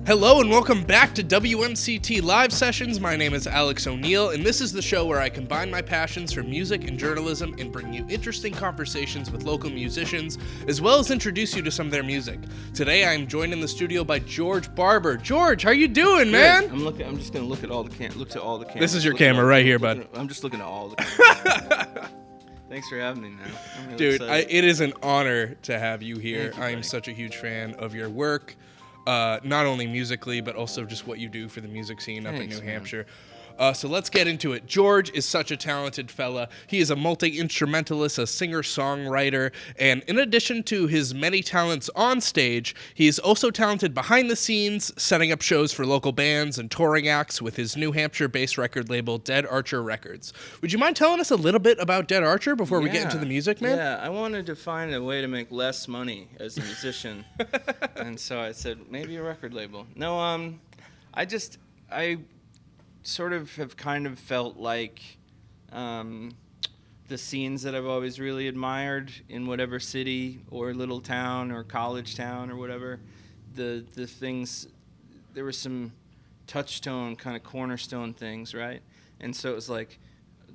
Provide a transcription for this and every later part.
Hello and welcome back to WMCT Live Sessions. My name is Alex O'Neill, and this is the show where I combine my passions for music and journalism and bring you interesting conversations with local musicians, as well as introduce you to some of their music. Today I am joined in the studio by George Barber. George, how you doing, man? I'm just gonna look to all the cameras. This is your camera right here, bud. I'm just looking at all the cameras. Thanks for having me, man. I'm really Dude, excited. it is an honor to have you here. Thank you, I am buddy. such a huge fan of your work. Not only musically, but also just what you do for the music scene up in Thanks, New man. Hampshire. So let's get into it. George is such a talented fella. He is a multi-instrumentalist, a singer-songwriter, and in addition to his many talents on stage, he is also talented behind the scenes, setting up shows for local bands and touring acts with his New Hampshire-based record label, Dead Archer Records. Would you mind telling us a little bit about Dead Archer before we get into the music, man? Yeah, I wanted to find a way to make less money as a musician, and so I said maybe a record label. No, I sort of have kind of felt like the scenes that I've always really admired in whatever city or little town or college town or whatever, the things, there were some touchstone kind of cornerstone things, right? And so it was like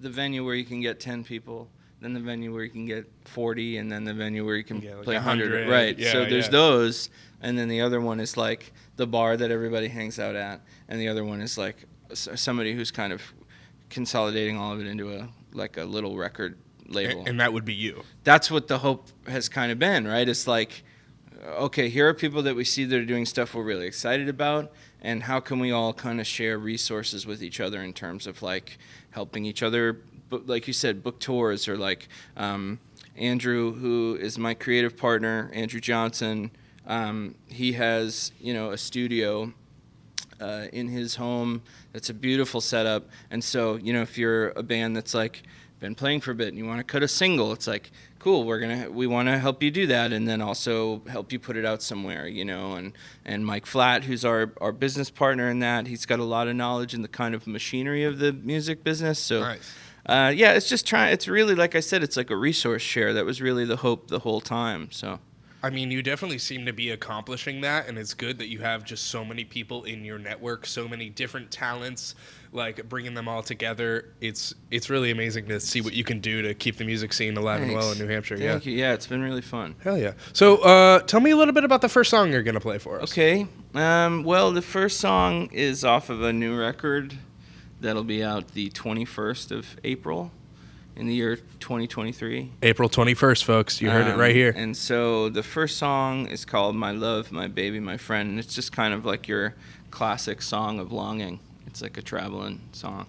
the venue where you can get 10 people, then the venue where you can get 40, and then the venue where you can like play 100. 100. Right. Yeah, so there's yeah. those, and then the other one is like the bar that everybody hangs out at, and the other one is like somebody who's kind of consolidating all of it into a little record label. And that would be you. That's what the hope has kind of been, right? It's like, okay, here are people that we see that are doing stuff we're really excited about, and how can we all kind of share resources with each other in terms of like helping each other, like you said, book tours, or like Andrew, who is my creative partner, Andrew Johnson, he has, a studio in his home. That's a beautiful setup. And so, if you're a band that's like been playing for a bit and you want to cut a single, it's like, cool, we want to help you do that, and then also help you put it out somewhere, and Mike Flatt, who's our business partner in that, he's got a lot of knowledge in the kind of machinery of the music business. So Nice. It's really, like I said, it's like a resource share. That was really the hope the whole time. So I mean, you definitely seem to be accomplishing that, and it's good that you have just so many people in your network, so many different talents, like bringing them all together. It's really amazing to see what you can do to keep the music scene alive and well in New Hampshire. Thank you. Yeah, it's been really fun. Hell yeah. So tell me a little bit about the first song you're going to play for us. Okay. Well, the first song is off of a new record that'll be out the 21st of April. In the year 2023. April 21st, folks. You heard it right here. And so the first song is called My Love, My Baby, My Friend. And it's just kind of like your classic song of longing. It's like a traveling song.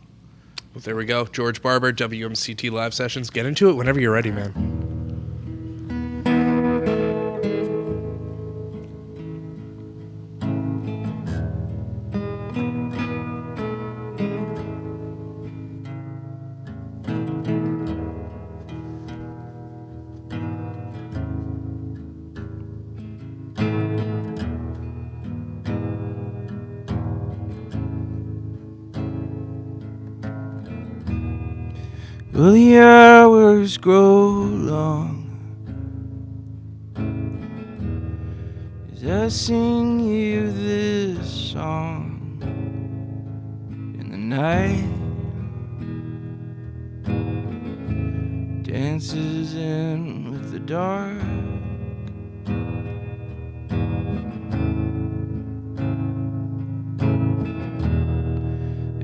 Well, there we go. George Barber, WMCT Live Sessions. Get into it whenever you're ready, man. Will the hours grow long as I sing you this song in the night? Dances in with the dark.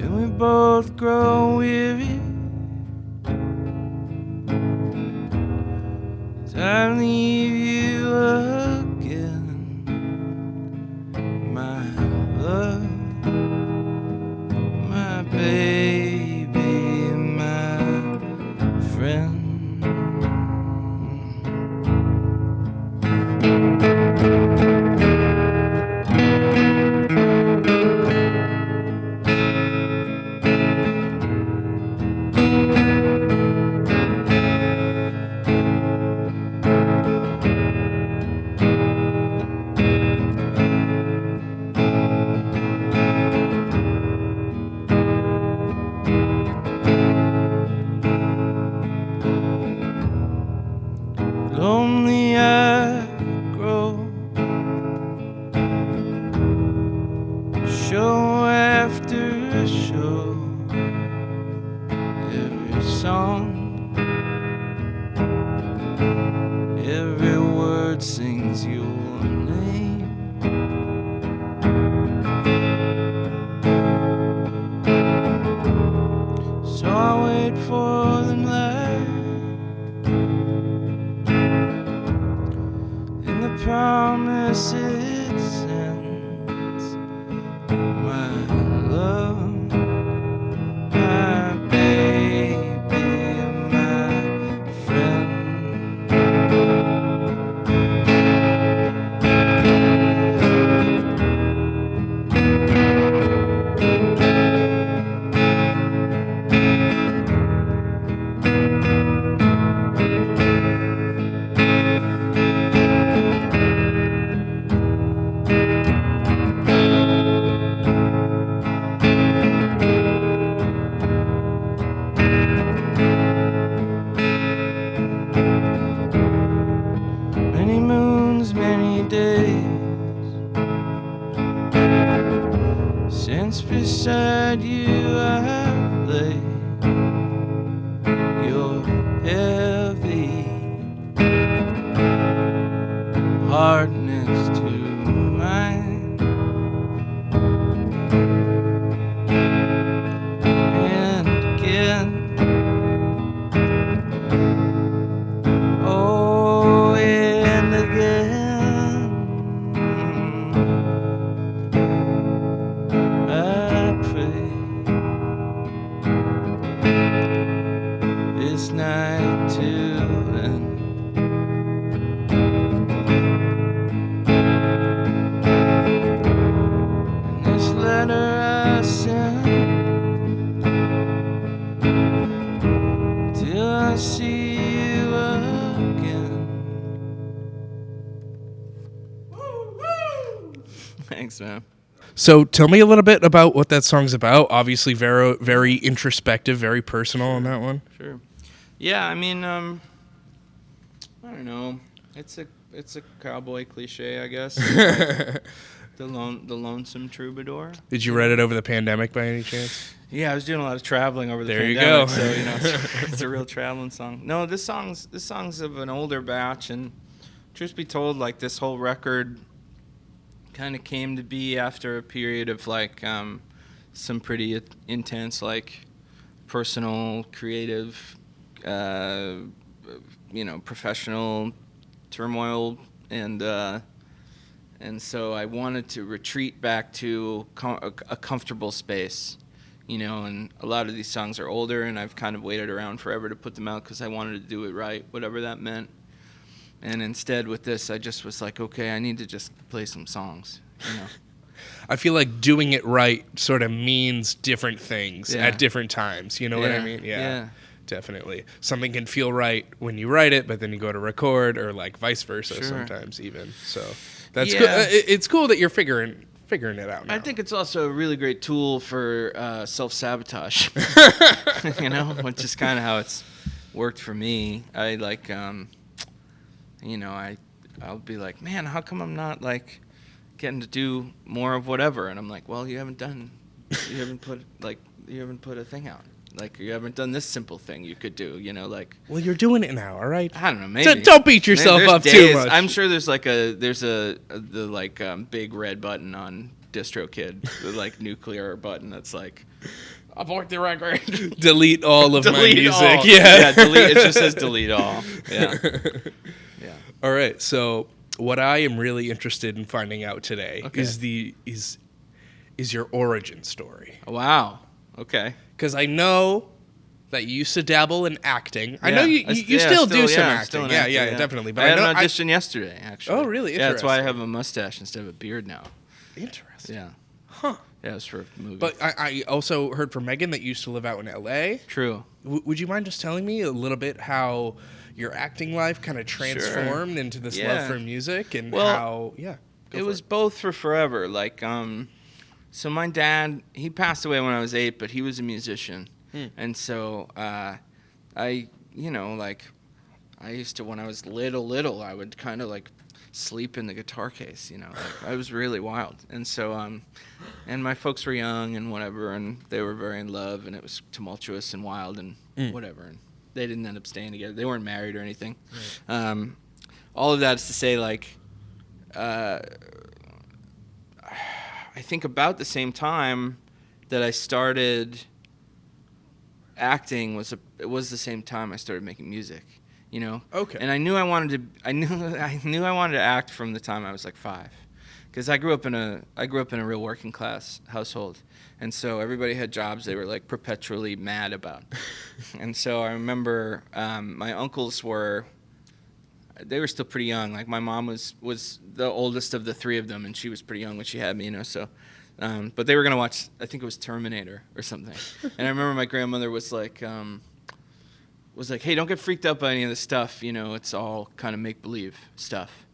And we both grow weary. I leave you again, my love, my baby, my friend. song. Every word sings your name. So I wait for the night, and the promise it sends. My love, my baby, my friend. Many moons, many days since beside you I've laid your heavy heart next to mine, and again, oh, and again, I pray this night till then. And this letter I send till I see you again. Thanks, man. So tell me a little bit about what that song's about. Obviously, very, very introspective, very personal on that one. Sure. Yeah, I mean, I don't know. It's a cowboy cliche, I guess. the lonesome troubadour. Did you write it over the pandemic by any chance? Yeah, I was doing a lot of traveling over the There you pandemic, go. so it's a real traveling song. No, this song's of an older batch, and truth be told, like this whole record kind of came to be after a period of like some pretty intense like personal, creative, professional turmoil, and so I wanted to retreat back to a comfortable space, and a lot of these songs are older, and I've kind of waited around forever to put them out because I wanted to do it right, whatever that meant. And instead with this, I just was like, okay, I need to just play some songs, I feel like doing it right sort of means different things at different times. You know what I mean? Yeah. Definitely. Something can feel right when you write it, but then you go to record, or like vice versa sometimes even. So that's cool. It's cool that you're figuring it out now. I think it's also a really great tool for self-sabotage, which is kind of how it's worked for me. I like, I'll be like, man, how come I'm not like getting to do more of whatever? And I'm like, well, you haven't put a thing out. Like, you haven't done this simple thing you could do, Well, you're doing it now, all right? I don't know, maybe. Don't beat yourself up too much. I'm sure there's the big red button on DistroKid, the like nuclear button that's like, abort the record. Delete all of my music. All. Yeah, delete. It just says delete all. Yeah. Yeah. All right. So what I am really interested in finding out today is your origin story. Wow. Okay. Because I know that you used to dabble in acting. Yeah. I know you still do some acting. Yeah, definitely. But I had an audition yesterday, actually. Oh, really? Yeah, that's why I have a mustache instead of a beard now. Interesting. Yeah. Huh. Yeah, it was for a movie. But I also heard from Megan that you used to live out in L.A. True. Would you mind just telling me a little bit how your acting life kind of transformed into this love for music, and how? Yeah. It was both for forever. Like, so my dad, he passed away when I was 8, but he was a musician, and so I used to, when I was little, I would kind of like sleep in the guitar case, you know. Like, I was really wild. And so, and my folks were young and whatever, and they were very in love, and it was tumultuous and wild and whatever. And they didn't end up staying together. They weren't married or anything. Right. All of that is to say, like, I think about the same time that I started acting it was the same time I started making music, you know. Okay. And I knew I wanted to act from the time I was like 5, because I grew up in a real working class household, and so everybody had jobs they were like perpetually mad about. And so I remember my uncles were still pretty young. Like my mom was the oldest of the 3 of them, and she was pretty young when she had me, you know. So. But they were going to watch, I think it was Terminator or something. And I remember my grandmother was like, hey, don't get freaked out by any of this stuff. You know, it's all kind of make-believe stuff.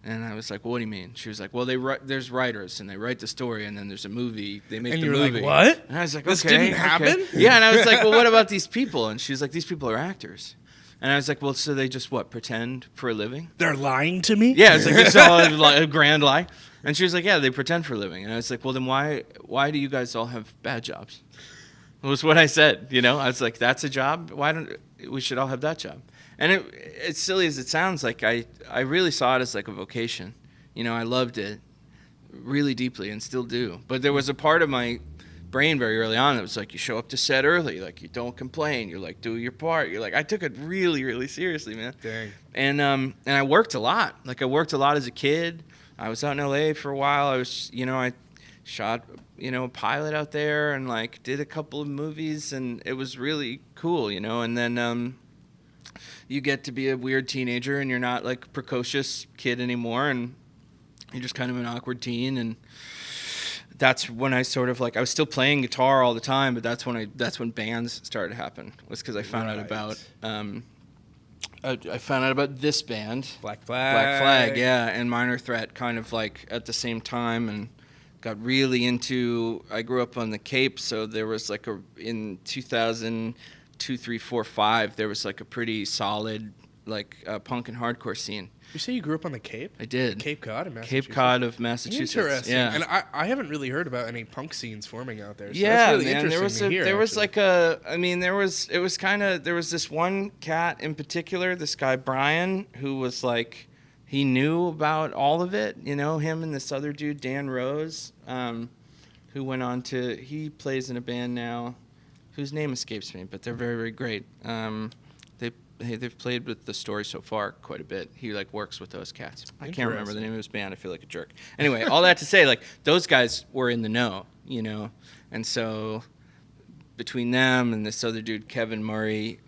And I was like, well, what do you mean? She was like, well, there's writers, and they write the story, and then there's a movie. They make the movie. And you're like, what? And I was like, this okay. This didn't happen? Okay. Yeah, and I was like, well, what about these people? And she was like, these people are actors. And I was like, well, so they just, pretend for a living? They're lying to me? Yeah, it's like, it's all a grand lie. And she was like, yeah, they pretend for a living. And I was like, well, then why do you guys all have bad jobs? It was what I said, you know? I was like, that's a job? We should all have that job? And it's silly as it sounds, like I really saw it as like a vocation. You know, I loved it really deeply and still do. But there was a part of my brain very early on that was like, you show up to set early, like you don't complain, you're like, do your part. You're like, I took it really, really seriously, man. Dang. And I worked a lot. Like I worked a lot as a kid. I was out in LA for a while. I shot, a pilot out there and like did a couple of movies, and it was really cool, you know. And then you get to be a weird teenager, and you're not like a precocious kid anymore, and you're just kind of an awkward teen. And that's when I sort of like, I was still playing guitar all the time, but that's when bands started to happen. Was because I found out about I found out about this band, Black Flag. Black Flag, yeah, and Minor Threat kind of like at the same time, and got really into. I grew up on the Cape, so there was like in 2002, 3, 4, 5, there was like a pretty solid like punk and hardcore scene. You say you grew up on the Cape? I did. Cape Cod in Massachusetts. Cape Cod of Massachusetts. Interesting. Yeah. And I haven't really heard about any punk scenes forming out there. So yeah, that's really man. interesting There was this one cat in particular, this guy Brian, who was like, he knew about all of it, you know, him and this other dude, Dan Rose, who went on to, he plays in a band now, whose name escapes me, but they're very, very great. They've played with The Story So Far quite a bit. He like works with those cats. I can't remember the name of his band. I feel like a jerk. Anyway, all that to say, like those guys were in the know, you know, and so between them and this other dude, Kevin Murray,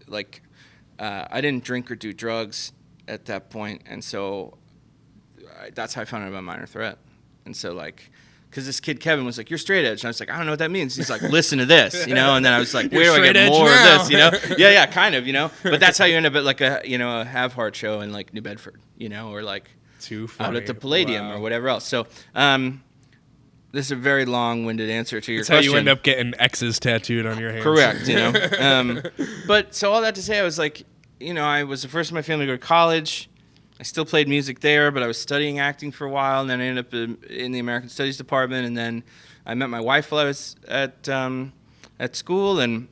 like I didn't drink or do drugs at that point, and so that's how I found out about Minor Threat. And so like, because this kid Kevin was like, "You're straight edge," and I was like, "I don't know what that means." He's like, "Listen to this," you know. And then I was like, "Where do I get more now. of this?" You know? Yeah, kind of, you know. But that's how you end up at like a Have Heart show in like New Bedford, you know, or like out at the Palladium or whatever else. So this is a very long-winded answer to your question. That's how you end up getting X's tattooed on your hands. Correct, you know. But so all that to say, I was like, you know, I was the first in my family to go to college. I still played music there, but I was studying acting for a while, and then I ended up in the American Studies department, and then I met my wife while I was at school, and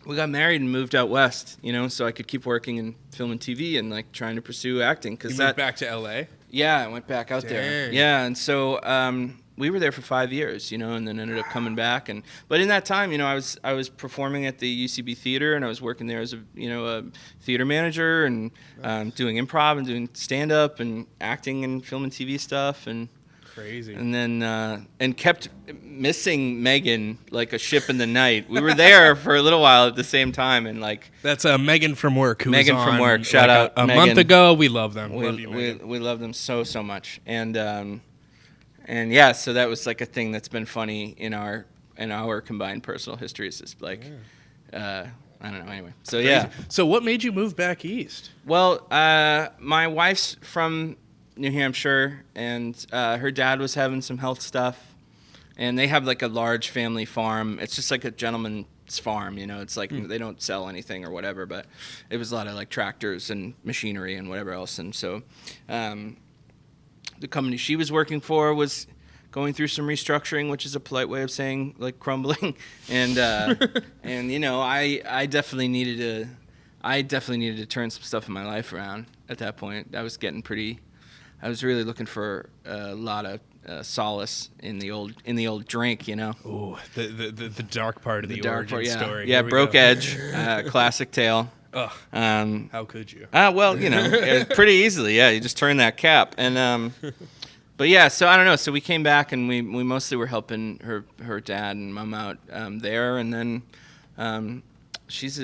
we got married and moved out west, you know, so I could keep working in film and TV and like trying to pursue acting. You moved back to LA? Yeah, I went back out there. Yeah, and so we were there for 5 years, you know, and then ended up coming back. But in that time, you know, I was performing at the UCB Theater, and I was working there as a theater manager, and doing improv and doing stand-up and acting and film and TV stuff, and crazy. And then and kept missing Megan like a ship in the night. We were there for a little while at the same time, and like that's Megan from work. Who Megan was from on, work. Shout out a Megan. month ago. We love them. We love them so much, and yeah, so that was like a thing that's been funny in our combined personal histories. Is like, I don't know. Anyway, so yeah. So what made you move back east? Well, my wife's from New Hampshire, and her dad was having some health stuff, and they have like a large family farm. It's just like a gentleman farm, you know. It's like they don't sell anything or whatever, but it was a lot of like tractors and machinery and whatever else. And so the company she was working for was going through some restructuring, which is a polite way of saying like crumbling. And and you know, I definitely needed to turn some stuff in my life around at that point. I was really looking for a lot of solace in the old drink, you know. Ooh, the dark part of the origin story. Yeah, broke edge, classic tale. Ugh, how could you? Well, you know, pretty easily. Yeah, you just turn that cap, and but yeah. So I don't know. So we came back, and we mostly were helping her dad and mom out there, and then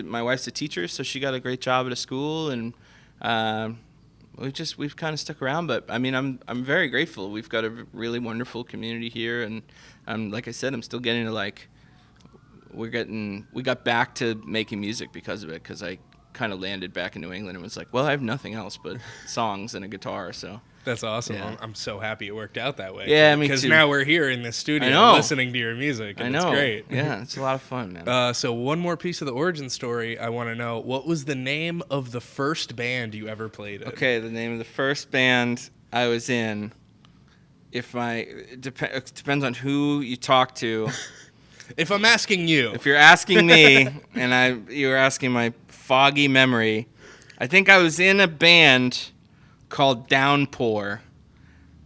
my wife's a teacher, so she got a great job at a school, and we've kind of stuck around. But I mean, I'm very grateful. We've got a really wonderful community here, and like I said, I'm still getting to like we got back to making music because of it, because I kind of landed back in New England and was like, well, I have nothing else but songs and a guitar, so. That's awesome. Yeah. I'm so happy it worked out that way. Yeah, me too. Because now we're here in this studio listening to your music, and it's great. Yeah, it's a lot of fun, man. So one more piece of the origin story I want to know. What was the name of the first band you ever played in? Okay, the name of the first band I was in, it depends on who you talk to. If I'm asking you. If you're asking me, and you're asking my foggy memory, I think I was in a band called Downpour,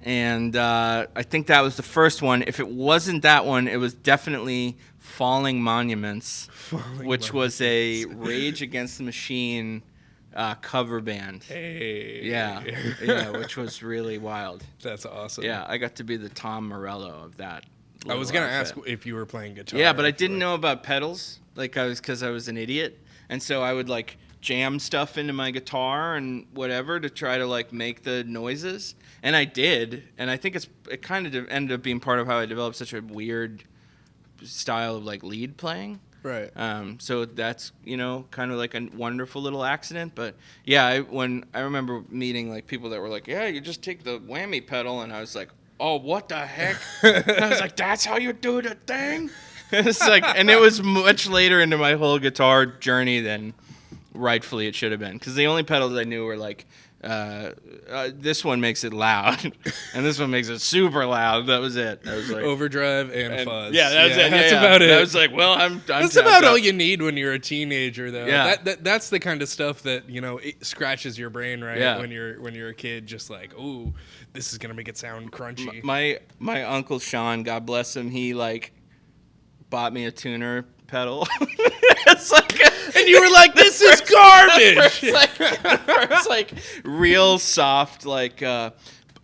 and I think that was the first one. If it wasn't that one, it was definitely Falling Monuments, which was a Rage Against the Machine cover band. Hey. Yeah, which was really wild. That's awesome. Yeah, I got to be the Tom Morello of that. I was going to ask if you were playing guitar. Yeah, but I didn't know about pedals, because I was an idiot. And so I would like jam stuff into my guitar and whatever to try to like make the noises. And I did. And I think it kind of ended up being part of how I developed such a weird style of like lead playing. Right. So that's, kind of like a wonderful little accident. But yeah, when I remember meeting like people that were like, yeah, you just take the whammy pedal. And I was like, oh, what the heck? I was like, that's how you do the thing? It's like, and it was much later into my whole guitar journey than rightfully it should have been. Because the only pedals I knew were like, this one makes it loud, and this one makes it super loud. That was it. I was like, overdrive and fuzz. Yeah, that was it. That's about it. I was like, well, I'm That's about all you need when you're a teenager, though. Yeah. That's the kind of stuff that it scratches your brain, right? Yeah. When you're a kid, just like, ooh, this is gonna make it sound crunchy. My uncle Sean, God bless him, he like bought me a tuner pedal. It's like and you were like, this is garbage. The first like real soft like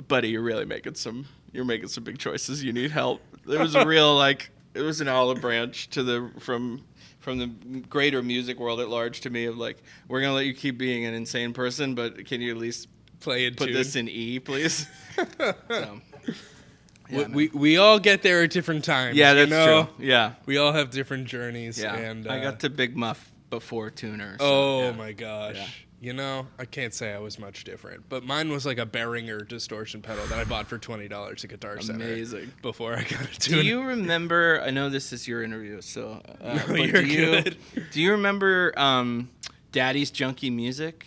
buddy, you're making some big choices. You need help. There was a real it was an olive branch to from the greater music world at large to me of like, we're gonna let you keep being an insane person, but can you at least put this in E, please? So. Yeah, we all get there at different times. Yeah, that's true. Yeah, we all have different journeys. Yeah, and I got to Big Muff before tuner. So, my gosh. Yeah. I can't say I was much different, but mine was like a Behringer distortion pedal that I bought for $20 at Guitar Center. Amazing. Before I got a tuner. Do you remember? I know this is your interview, so no, you're good. Do you remember Daddy's Junkie Music?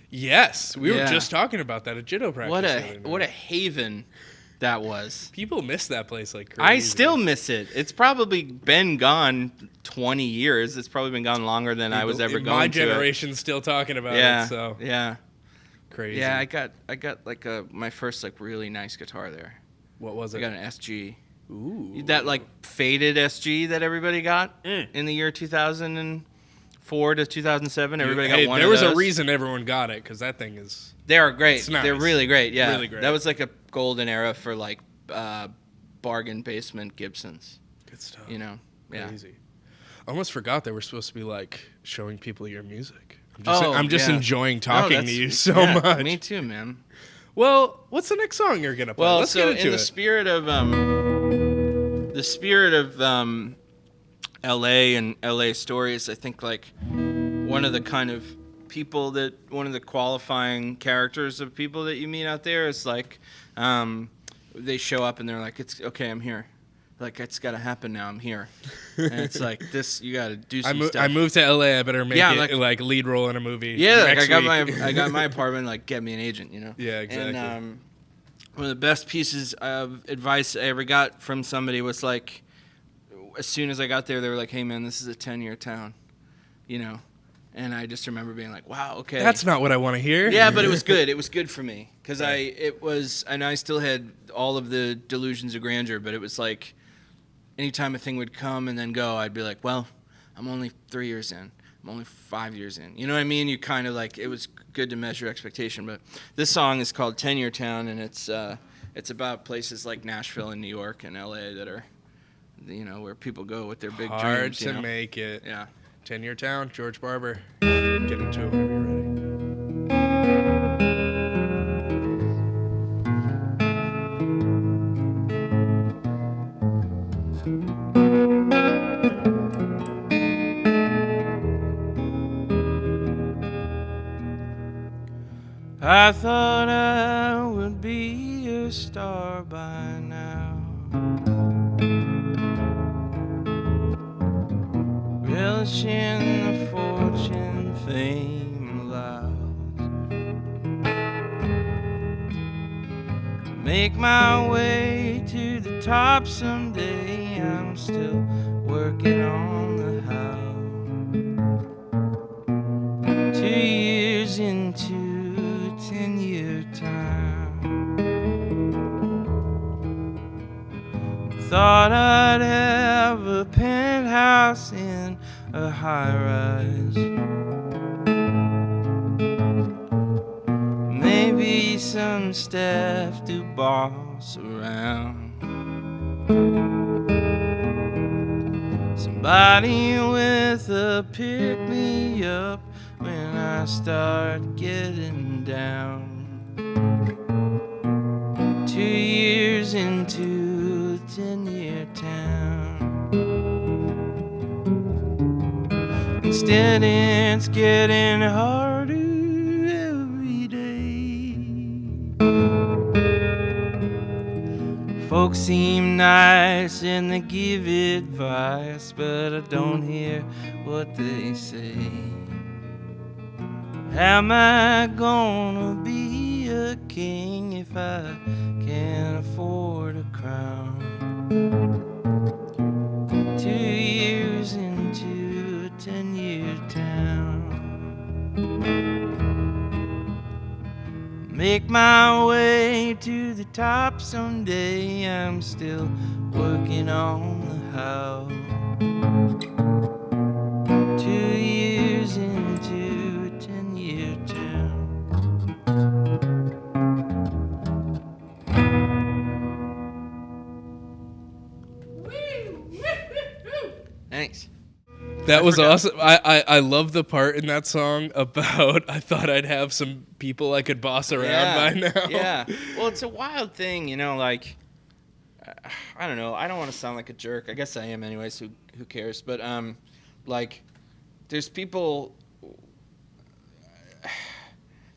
Yes, we were just talking about that at Jitto practice. What a haven that was. People miss that place like crazy. I still miss it. It's probably been gone 20 years. It's probably been gone longer than I was ever going to. My generation's still talking about it, so. Yeah. Crazy. Yeah, I got like my first like really nice guitar there. What was it? I got an SG. Ooh. That like faded SG that everybody got in the year 2004 to 2007. Everybody got one of those. There was a reason everyone got it, because that thing is... They are great. It's nice. They're really great, yeah. Really great. That was like a golden era for like bargain basement Gibsons. Good stuff. Yeah. Crazy. I almost forgot they were supposed to be like showing people your music. I'm just enjoying talking to you so much. Me too, man. Well, what's the next song you're gonna play? Well, Let's so get into in the spirit of LA and LA stories, I think like one of the qualifying characters of people that you meet out there is like they show up and they're like, it's okay, I'm here. Like, it's got to happen now. I'm here. And it's like, this, you got to do some stuff. I moved to LA. I better make it like lead role in a movie. Yeah, like next I got my apartment. Like, get me an agent. Yeah, exactly. And one of the best pieces of advice I ever got from somebody was like, as soon as I got there, they were like, "Hey, man, this is a 10-year town," And I just remember being like, "Wow, okay." That's not what I want to hear. Yeah, but it was good. It was good for me because and I still had all of the delusions of grandeur, but it was like, anytime a thing would come and then go, I'd be like, well, I'm only 3 years in. I'm only 5 years in. You know what I mean? You kind of like, it was good to measure expectation. But this song is called 10-Year Town, and it's about places like Nashville and New York and LA that are, where people go with their big Hard dreams. to make it. Yeah. 10-Year Town, George Barber. Get into it whenever you're ready. I thought I would be a star by now, relishing the fortune, fame allows. Make my way to the top someday. I'm still working on the how. 2 years into 10-year time, thought I'd have a penthouse in a high-rise, maybe some staff to boss around, somebody with a pick-me-up when I start getting down. 2 years into 10-year town, instead it's getting harder every day. Folks seem nice and they give advice, but I don't hear what they say. Am I gonna be a king if I can't afford a crown? 2 years into a 10-year town, make my way to the top someday. I'm still working on the how. 2 years into a 10-year town. Thanks. That was awesome. I love the part in that song about I thought I'd have some people I could boss around by now. Yeah. Well, it's a wild thing, like, I don't know. I don't want to sound like a jerk. I guess I am anyways. Who cares? But like, there's people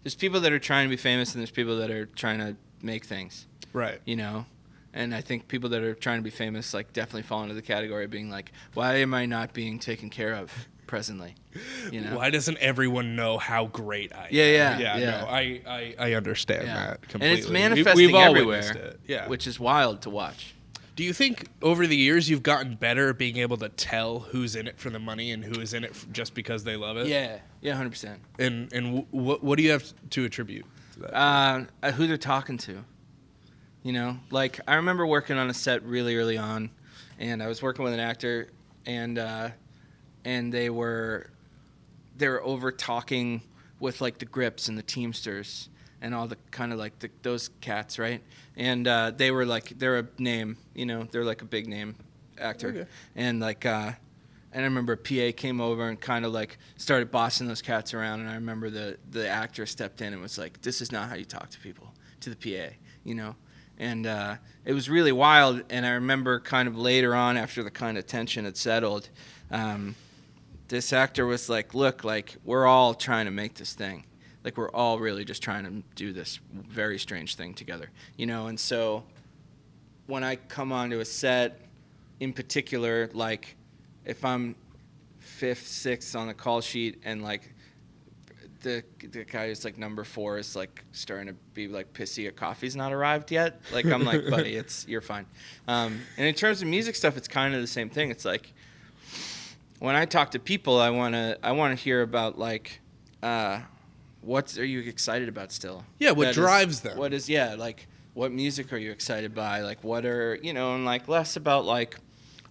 that are trying to be famous, and there's people that are trying to make things. Right. And I think people that are trying to be famous, like, definitely fall into the category of being like, why am I not being taken care of presently? Why doesn't everyone know how great I am? Yeah. No, I understand that completely. And it's manifesting We've all everywhere, witnessed it. which is wild to watch. Do you think over the years you've gotten better at being able to tell who's in it for the money and who is in it just because they love it? Yeah, 100%. And what do you have to attribute to that? Who they're talking to. Like, I remember working on a set really early on, and I was working with an actor, and they were over talking with, like, the Grips and the Teamsters and all the kind of like those cats, right? And they're a name, they're like a big name actor. Okay. And like and I remember a PA came over and kind of like started bossing those cats around, and I remember the actor stepped in and was like, "This is not how you talk to people," to the PA, And it was really wild, and I remember kind of later on, after the kind of tension had settled, this actor was like, "Look, like, we're all trying to make this thing. Like, we're all really just trying to do this very strange thing together." And so when I come onto a set, in particular, like if I'm 5th, 6th on the call sheet and like the guy who's like number 4 is like starting to be like pissy your coffee's not arrived yet, like I'm like, buddy, you're fine. And in terms of music stuff, it's kind of the same thing. It's like when I talk to people, I want to hear about like what are you excited about still? Yeah, what drives them? What is like what music are you excited by? Like what are, and like less about like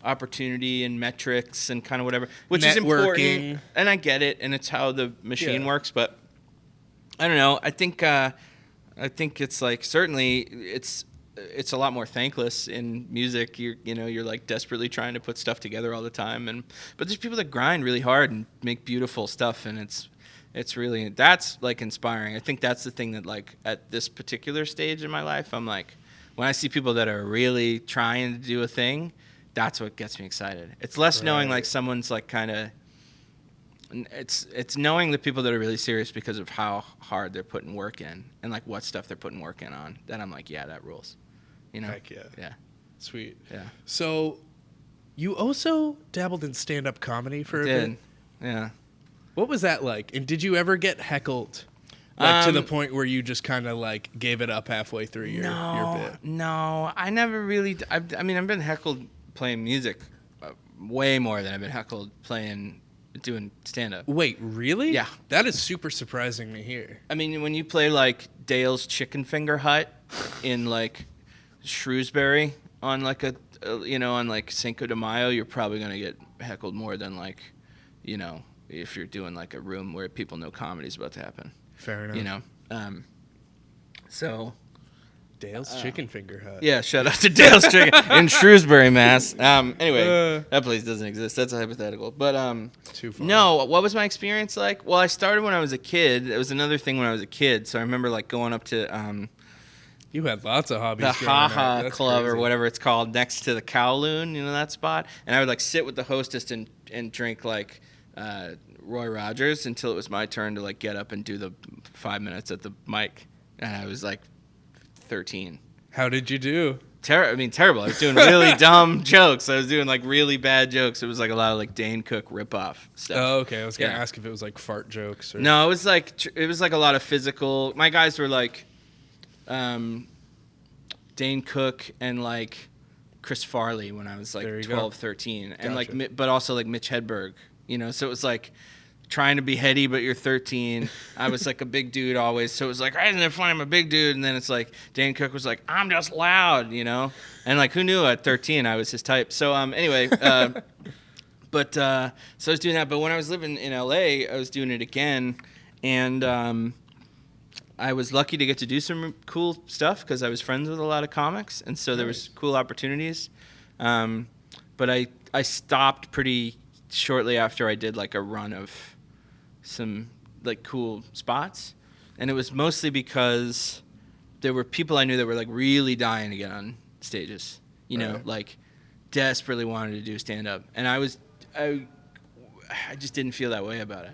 opportunity and metrics and kind of whatever, which is important, and I get it, and it's how the machine works, but I don't know. I think it's like certainly it's a lot more thankless in music. You're like desperately trying to put stuff together all the time, but there's people that grind really hard and make beautiful stuff, and it's really, that's like inspiring. I think that's the thing that like at this particular stage in my life, I'm like, when I see people that are really trying to do a thing, that's what gets me excited. It's less knowing like someone's like kind of, it's knowing the people that are really serious because of how hard they're putting work in and like what stuff they're putting work in on. Then I'm like, yeah, that rules. Heck yeah. Yeah. Sweet. Yeah. So you also dabbled in stand-up comedy for a bit? Yeah. What was that like? And did you ever get heckled? Like to the point where you just kind of like gave it up halfway through your bit? No, I never really, I mean, I've been heckled playing music way more than I've been heckled doing stand-up. Wait, really? Yeah. That is super surprising to hear. I mean, when you play like Dale's Chicken Finger Hut in like Shrewsbury on like on like Cinco de Mayo, you're probably going to get heckled more than like, if you're doing like a room where people know comedy's about to happen. Fair enough. So Dale's Chicken Finger Hut. Yeah, shout out to Dale's Chicken in Shrewsbury, Mass. Anyway, that place doesn't exist. That's a hypothetical. But too far. No, what was my experience like? Well, I started when I was a kid. It was another thing when I was a kid. So I remember like going up to you had lots of hobbies. The Ha Ha Club crazy. Or whatever it's called, next to the Kowloon, that spot. And I would like sit with the hostess and drink like Roy Rogers until it was my turn to like get up and do the 5 minutes at the mic. And I was like 13. How did you do? Terrible. I was doing really dumb jokes. I was doing like really bad jokes. It was like a lot of like Dane Cook ripoff stuff. Oh, okay. I was gonna ask if it was like fart jokes or. No, it was like a lot of physical. My guys were like Dane Cook and like Chris Farley when I was like 12, 13, and Gotcha. like but also like Mitch Hedberg. So it was like trying to be heady, but you're 13. I was like a big dude always, so it was like, isn't it funny I'm a big dude? And then it's like Dane Cook was like, I'm just loud, and like who knew at 13 I was his type. So anyway, but so I was doing that. But when I was living in LA, I was doing it again, and I was lucky to get to do some cool stuff because I was friends with a lot of comics, and so there was cool opportunities. But I stopped pretty shortly after I did like a run of some like cool spots, and it was mostly because there were people I knew that were like really dying to get on stages, like desperately wanted to do stand up, and I just didn't feel that way about it,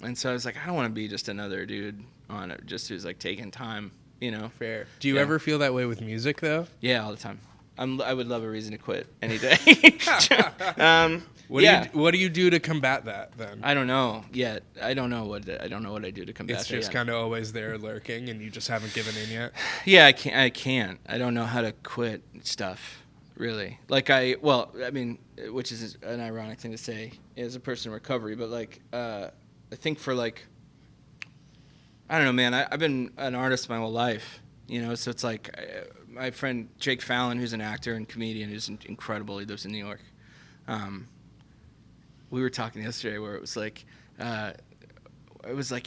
and so I was like, I don't want to be just another dude on it just who's like taking time, Fair. Do you ever feel that way with music though? Yeah, all the time. I would love a reason to quit any day. What do you do to combat that then? I don't know yet. I don't know what I do to combat it. It's just kind of always there lurking, and you just haven't given in yet. Yeah, I can't. I don't know how to quit stuff, really. Like which is an ironic thing to say as a person in recovery, but like I think for like, I don't know, man. I've been an artist my whole life, so it's like my friend Jake Fallon, who's an actor and comedian, who's incredible. He lives in New York. We were talking yesterday where it was like,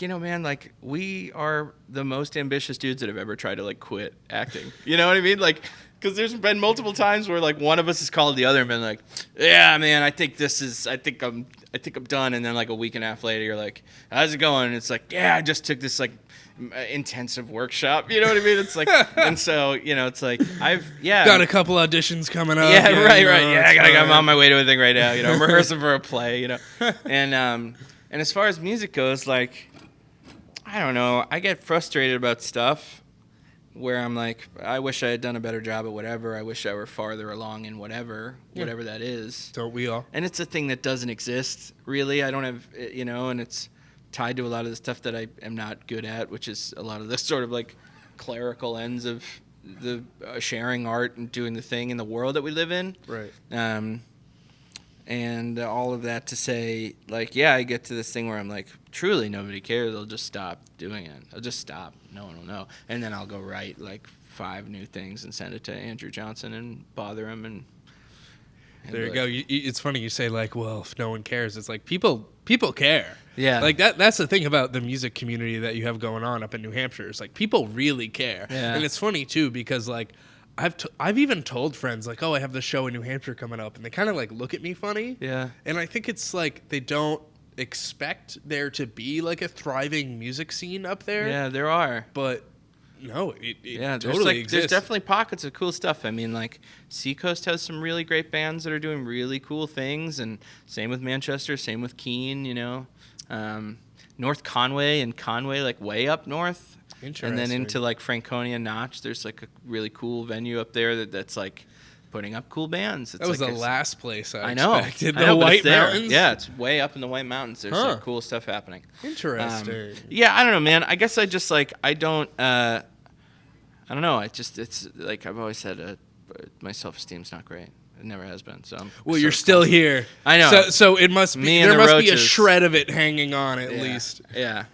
man, like we are the most ambitious dudes that have ever tried to like quit acting. You know what I mean? Like, because there's been multiple times where like one of us has called the other and been like, yeah, man, I think I'm done. And then like a week and a half later, you're like, how's it going? And it's like, yeah, I just took this like intensive workshop. You know what I mean? It's like, and so, it's like, got a couple auditions coming up. Yeah, right. Yeah, I'm on my way to a thing right now. I'm rehearsing for a play, And as far as music goes, like, I don't know, I get frustrated about stuff where I'm like, I wish I had done a better job at whatever. I wish I were farther along in whatever that is. Don't we all? And it's a thing that doesn't exist, really. I don't have, and it's tied to a lot of the stuff that I am not good at, which is a lot of the sort of like clerical ends of the sharing art and doing the thing in the world that we live in. Right. And all of that to say, like, yeah, I get to this thing where I'm like, truly nobody cares. I'll just stop doing it. I'll just stop. No one will know. And then I'll go write like 5 new things and send it to Andrew Johnson and bother him. And there you go. It's funny you say like, well, if no one cares, it's like people care. Yeah. Like that's the thing about the music community that you have going on up in New Hampshire. It's like people really care. Yeah. And it's funny too because like I've even told friends like, oh, I have this show in New Hampshire coming up, and they kind of like look at me funny. Yeah. And I think it's like they don't expect there to be like a thriving music scene up there. Yeah, there are. But no, it there's totally exists. There's definitely pockets of cool stuff. I mean, like Seacoast has some really great bands that are doing really cool things, and same with Manchester, same with Keene. North Conway and Conway, like way up north. And then into like Franconia Notch, there's like a really cool venue up there that's like putting up cool bands. That was the last place I know. expected. I know, the White Mountains? Yeah, it's way up in the White Mountains. There's like cool stuff happening. Interesting. Yeah, I don't know, man. I guess I just like, I don't know. It's like I've always said, my self-esteem's not great. It never has been. So well, you're still here. I know. So it must be. Me and there the must be a roaches. shred of it hanging on at least. Yeah.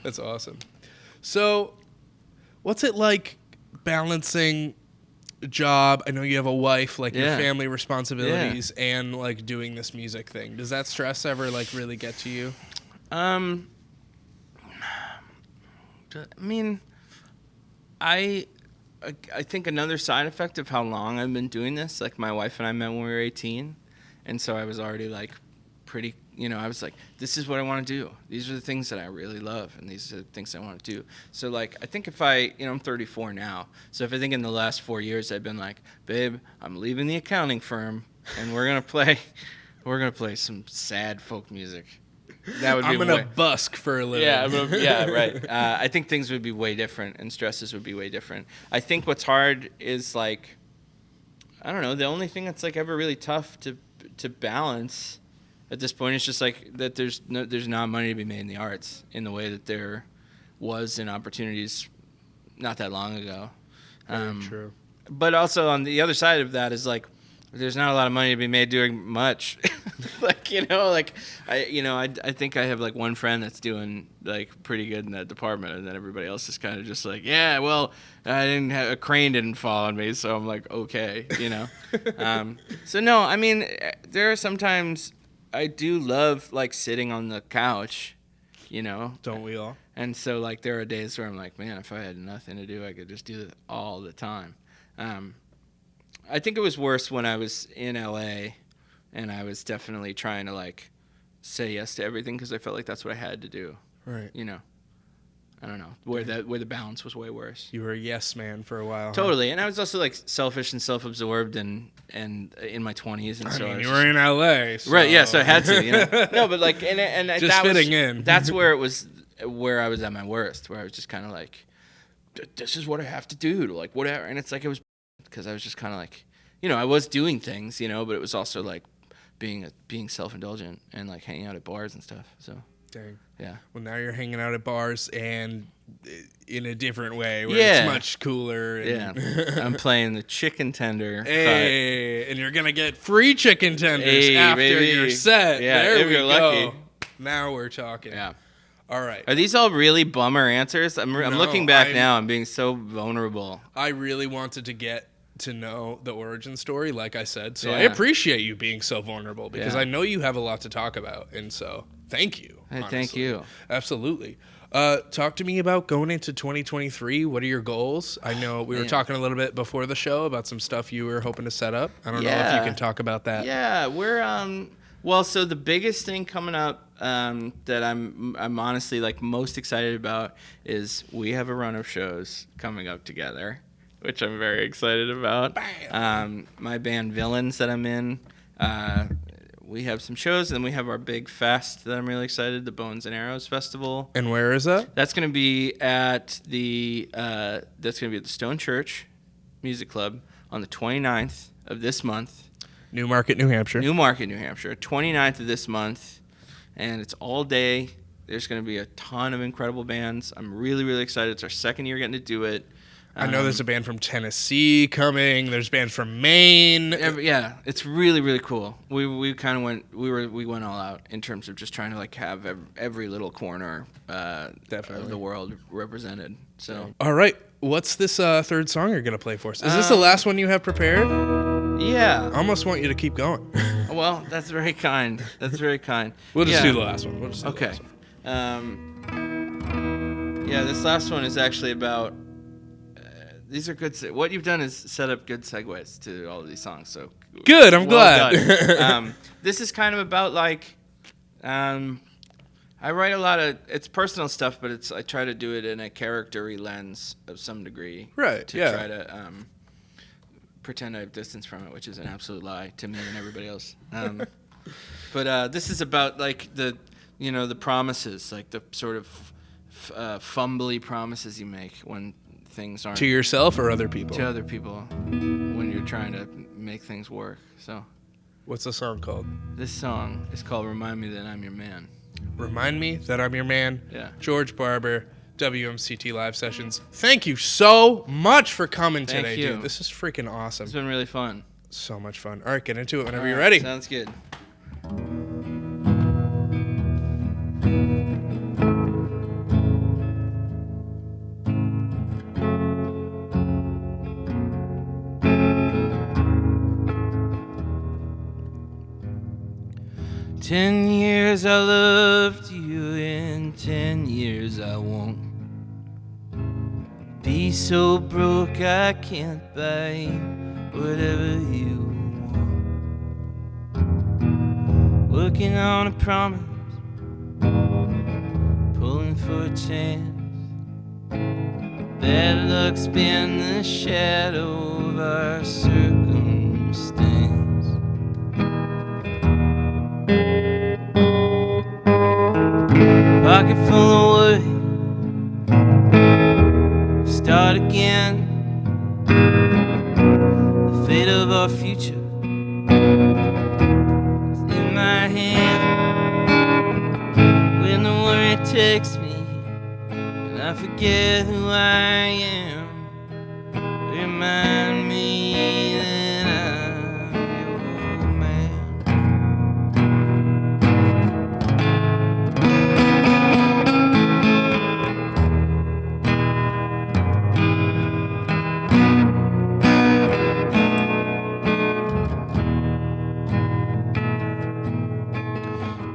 That's awesome. So, what's it like balancing a job? I know you have a wife, like your family responsibilities, and like doing this music thing. Does that stress ever like really get to you? I mean, I think another side effect of how long I've been doing this, like my wife and I met when we were 18, and so I was already like pretty, I was like, this is what I want to do. These are the things that I really love, and these are the things I want to do. So like, I think if I'm 34 now, so if I think in the last 4 years I've been like, babe, I'm leaving the accounting firm, and we're gonna play some sad folk music. That would be. I'm gonna busk for a living. Yeah, right. I think things would be way different, and stresses would be way different. I think what's hard is like, I don't know. The only thing that's like ever really tough to balance at this point is just like that. There's not money to be made in the arts in the way that there was in opportunities not that long ago. Very true. But also on the other side of that is like, there's not a lot of money to be made doing much. I think I have like one friend that's doing like pretty good in that department, and then everybody else is kind of just like, yeah, well, a crane didn't fall on me, so I'm like, okay, So no, I mean, there are sometimes I do love like sitting on the couch, Don't we all? And so like there are days where I'm like, man, if I had nothing to do, I could just do it all the time. I think it was worse when I was in LA, and I was definitely trying to like say yes to everything because I felt like that's what I had to do. Right. I don't know where the balance was way worse. You were a yes man for a while. Totally, and I was also like selfish and self-absorbed and in my 20s, and so you were in LA, so. Right? Yeah, so I had to. No, but like and just that fitting in. That's where I was at my worst, where I was just kind of like, this is what I have to do to like whatever, and it's like it was because I was just kind of like, I was doing things, but it was also like being self-indulgent and like hanging out at bars and stuff. So dang. Yeah. Well, now you're hanging out at bars and in a different way where it's much cooler. And I'm playing the chicken tender. Hey, and you're gonna get free chicken tenders after baby. your set. Yeah, there if we you're go. lucky. Now we're talking. Yeah. All right. Are these all really bummer answers? I'm looking back now. I'm being so vulnerable. I really wanted to get to know the origin story, like I said. So I appreciate you being so vulnerable because I know you have a lot to talk about. And so thank you. Hey, thank you. Absolutely. Talk to me about going into 2023. What are your goals? I know we were talking a little bit before the show about some stuff you were hoping to set up. I don't know if you can talk about that. Yeah, we're so the biggest thing coming up that I'm honestly like most excited about is we have a run of shows coming up together, which I'm very excited about. My band Villains that I'm in, we have some shows, and then we have our big fest that I'm really excited, the Bones and Arrows Festival. And where is that? That's going to be at the Stone Church Music Club on the 29th of this month. Newmarket, New Hampshire. 29th of this month, and it's all day. There's going to be a ton of incredible bands. I'm really, really excited. It's our second year getting to do it. I know there's a band from Tennessee coming. There's bands from Maine. Yeah, it's really, really cool. We kind of went all out in terms of just trying to like have every little corner of the world represented. So all right, what's this third song you're gonna play for us? Is this the last one you have prepared? Yeah. I almost want you to keep going. Well, that's very kind. That's very kind. We'll just do the last one. Okay. Yeah, this last one is actually about. These are good. What you've done is set up good segues to all of these songs. So good. I'm glad. This is kind of about like, I write a lot of. It's personal stuff, but I try to do it in a character-y lens of some degree. Right. To try to pretend I have distance from it, which is an absolute lie to me and everybody else. But this is about like the promises, like the sort of fumbly promises you make when things aren't. To yourself or other people? To other people when you're trying to make things work. So, what's the song called? This song is called Remind Me That I'm Your Man. Remind Me That I'm Your Man. Yeah. George Barber, WMCT Live Sessions. Thank you so much for coming today, dude. This is freaking awesome. It's been really fun. So much fun. All right, get into it whenever you're ready. Sounds good. 10 years I loved you, in 10 years I won't be so broke I can't buy whatever you want. Working on a promise, pulling for a chance. Bad luck's been the shadow of our circumstance. Pocket full of wood, start again. The fate of our future is in my hand. When the worry takes me and I forget who I am, remind me that I'm your man.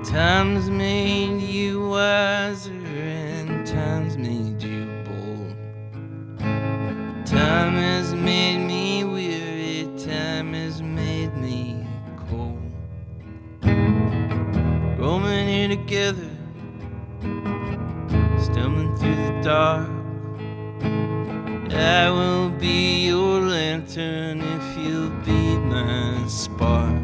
Times made you wiser and times made you bold. Time has made me weary, time has made me cold. Roaming here together, stumbling through the dark. I will be your lantern if you'll be my spark.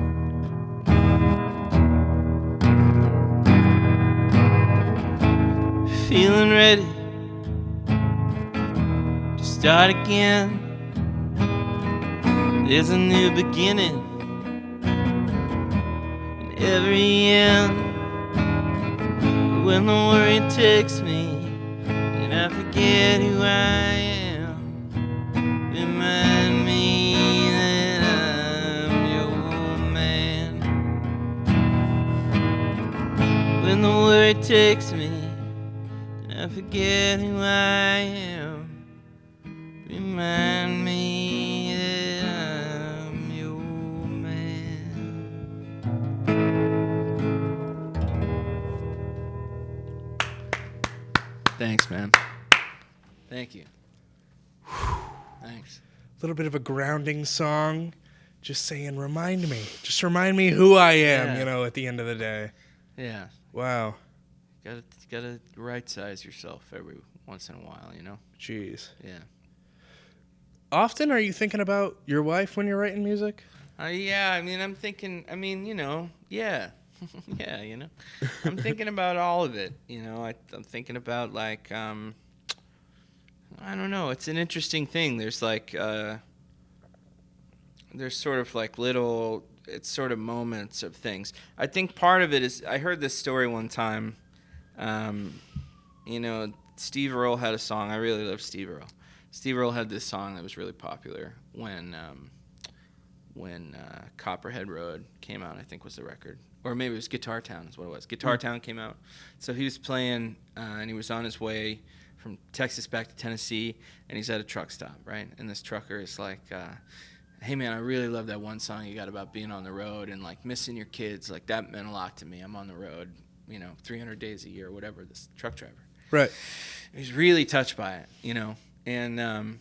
Feeling ready to start again. There's a new beginning in every end. When the worry takes me and I forget who I am, remind me that I'm your man. When the worry takes me, I forget who I am. Remind me that I'm your man. Thanks, man. Thank you. Thanks. A little bit of a grounding song. Just saying, remind me. Just remind me who I am, at the end of the day. Yeah. Wow. Gotta right size yourself every once in a while, Jeez. Yeah. Often are you thinking about your wife when you're writing music? Yeah, I mean, I'm thinking, I mean, you know, yeah. Yeah, you know. I'm thinking about all of it, you know. I'm thinking about, like, I don't know. It's an interesting thing. There's, like, there's sort of, like, little, it's sort of moments of things. I think part of it is, I heard this story one time, you know, Steve Earle had a song. I really love Steve Earle. Steve Earle had this song that was really popular when Copperhead Road came out, I think was the record. Or maybe it was Guitar Town is what it was. Guitar Town came out. So he was playing, and he was on his way from Texas back to Tennessee, and he's at a truck stop, right? And this trucker is like, hey, man, I really love that one song you got about being on the road and, like, missing your kids. Like, that meant a lot to me. I'm on the road, you know, 300 days a year or whatever, this truck driver. Right. He's really touched by it, you know. And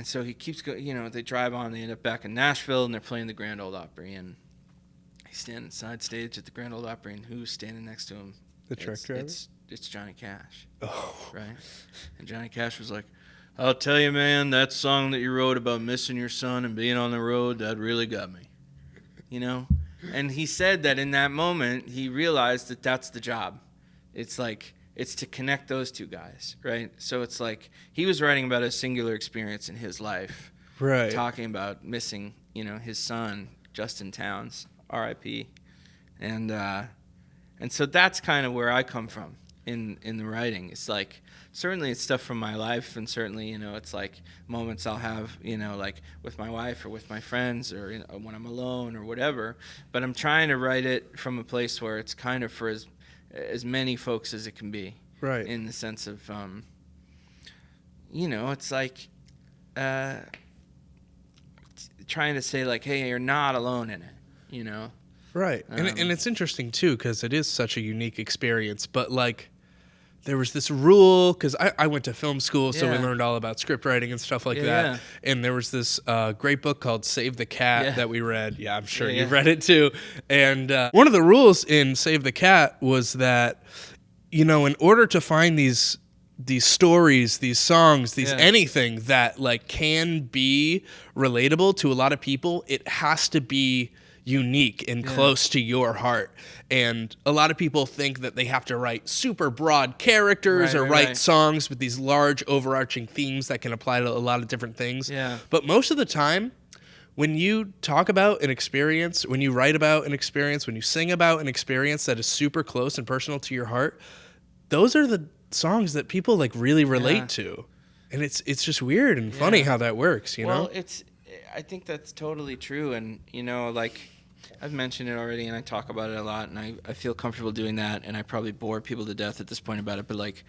so he keeps going, you know, they drive on, they end up back in Nashville, and they're playing the Grand Ole Opry, and he's standing side stage at the Grand Ole Opry, and who's standing next to him? The truck driver? It's Johnny Cash. Oh. Right? And Johnny Cash was like, I'll tell you, man, that song that you wrote about missing your son and being on the road, that really got me. You know? And he said that in that moment, he realized that that's the job. It's like, it's to connect those two guys, right? So it's like, he was writing about a singular experience in his life. Right. Talking about missing, you know, his son, Justin Towns, R.I.P. And so that's kind of where I come from in the writing. It's like, certainly it's stuff from my life, and certainly, you know, it's like moments I'll have, you know, like with my wife or with my friends, or, you know, when I'm alone or whatever. But I'm trying to write it from a place where it's kind of for as many folks as it can be. Right. In the sense of, you know, it's like trying to say, like, hey, you're not alone in it, you know? Right. And it's interesting, too, because it is such a unique experience. But, like, there was this rule, because I went to film school, so we learned all about script writing and stuff like that. Yeah. And there was this great book called Save the Cat that we read. Yeah, I'm sure you've read it, too. And one of the rules in Save the Cat was that, you know, in order to find these stories, these songs, anything that, like, can be relatable to a lot of people, it has to be unique and close to your heart. And a lot of people think that they have to write super broad characters or write songs with these large overarching themes that can apply to a lot of different things. Yeah. But most of the time, when you talk about an experience, when you write about an experience, when you sing about an experience that is super close and personal to your heart, those are the songs that people, like, really relate to. And it's just weird and funny how that works, you know? Well, I think that's totally true. And, you know, like, I've mentioned it already, and I talk about it a lot, and I feel comfortable doing that, and I probably bore people to death at this point about it. But, like,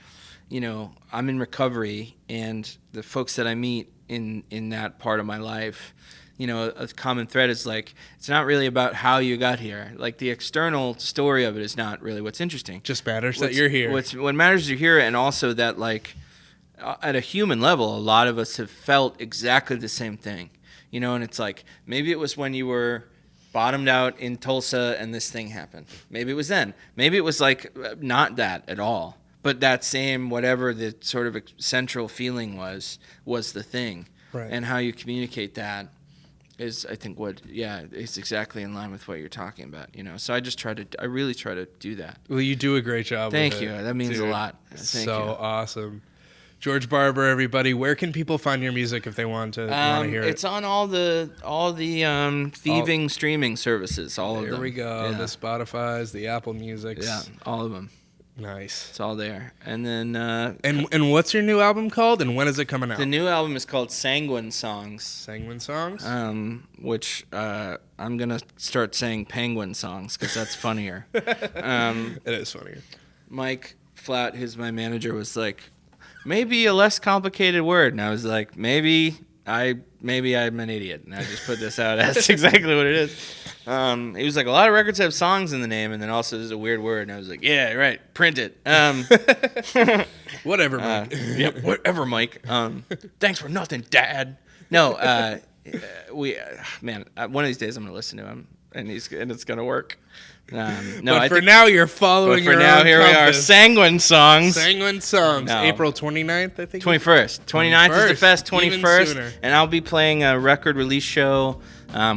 you know, I'm in recovery, and the folks that I meet in that part of my life, you know, a common thread is, like, it's not really about how you got here. Like, the external story of it is not really what's interesting. Just matters that you're here. What matters is you're here, and also that, like, at a human level, a lot of us have felt exactly the same thing. You know, and it's like, maybe it was when you were bottomed out in Tulsa and this thing happened. Maybe it was then. Maybe it was, like, not that at all. But that same, whatever the sort of central feeling was the thing. Right. And how you communicate that is, I think, it's exactly in line with what you're talking about, you know. So I really try to do that. Well, you do a great job. Thank you. That means a lot. Thank you. Awesome. George Barber, everybody. Where can people find your music if they want to hear it? It's on all the thieving streaming services. All of them. There we go. Yeah. The Spotify's, the Apple Music's. Yeah, all of them. Nice. It's all there. And then and what's your new album called? And when is it coming out? The new album is called Sanguine Songs. Sanguine Songs. Which I'm gonna start saying Penguin Songs because that's funnier. It is funnier. Mike Flat, who's my manager, was like, maybe a less complicated word, and I was like, maybe I'm an idiot, and I just put this out as exactly what it is. He was like, a lot of records have songs in the name, and then also there's a weird word, and I was like, yeah, right, print it. Whatever, Mike. Yep, whatever, Mike. Thanks for nothing, Dad. No, one of these days I'm gonna listen to him, and it's gonna work. But for now, you're following your own here we are. compass. Sanguine Songs. Sanguine Songs. No. April 29th, I think. 21st. 29th is the fest. Even 21st. sooner. And I'll be playing a record release show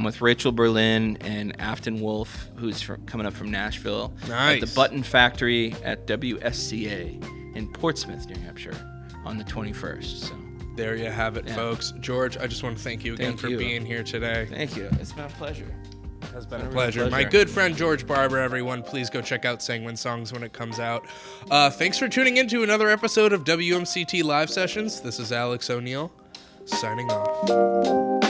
with Rachel Berlin and Afton Wolf, who's coming up from Nashville. Nice. At the Button Factory at WSCA in Portsmouth, New Hampshire on the 21st. So There you have it, folks. George, I just want to thank you again for being here today. Thank you. It's been a pleasure. It has been a pleasure. My good friend George Barber, everyone, please go check out Sanguine Songs when it comes out. Thanks for tuning in to another episode of WMCT Live Sessions. This is Alex O'Neill, signing off.